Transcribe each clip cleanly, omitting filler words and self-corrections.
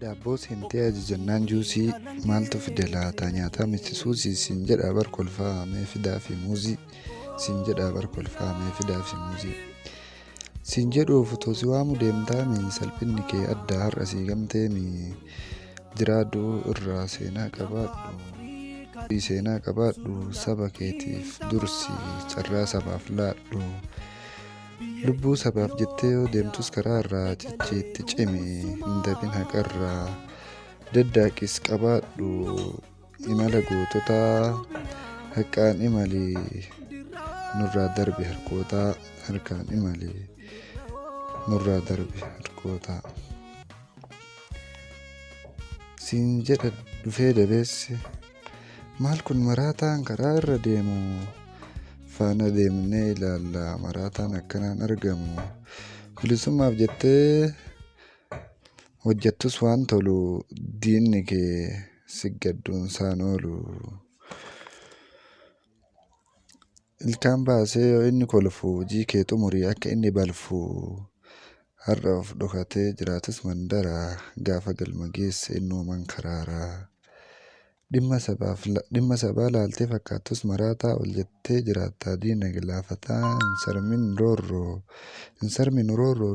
Daabboo seentee ajajannaan juusii maaltu fide laata nyaataa miti suusii siin jedhaa bar kolfaa mee fidaa fi muuzii siin jedhaa bar kolfaa mee fidaa fi muuzii siin jedhuuf otoo si waamuu deemtaami salphinni kee addaa har'a sii gamteemi jiraaduu irraa seenaa qabaadhu saba keetiif dursi carraa sabaaf laadhu lubbuu sabaaf jettee yoo deemtus karaa irraa cichiitti cimi hin dabin haqarraa daddaaqis qabaadhu imala goototaa harkaan imali nurraa darbe harkootaa harkaan imali nurraa darbe harkootaa siin jedha dhufee dabeesse maal kun maraataan karaa irra deemu faana deemnee ilaalla maraataan akkanaan argamu bilisummaaf jettee hojjettus waan tolu diinni kee siggadduun isaan oolu ilkaan baasee yoo inni kolfu hojii kee xumurii akka inni balfu har'a of dhokatee jiraatus mandara gaafa galma geesse innuuman karaaraa dhimma sabaa laaltee fakkaattus maraataa ol jettee jiraattaa diina gilaafataa hin sarmin roorroo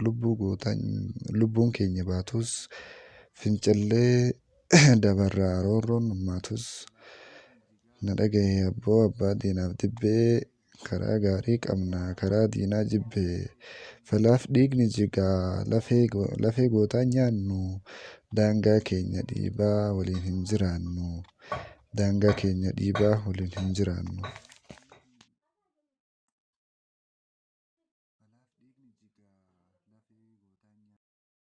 lubbuun keenya baatus fincillee dabarraa roorroon ummaatus na dhagaye abboo abbaa diinaaf dibbee karaa gaarii qabna karaa diinaa jibbee falaaf dhiigni jigaa lafee gootaan nyaannu daangaa keenya dhiibaa waliin hin jiraannu.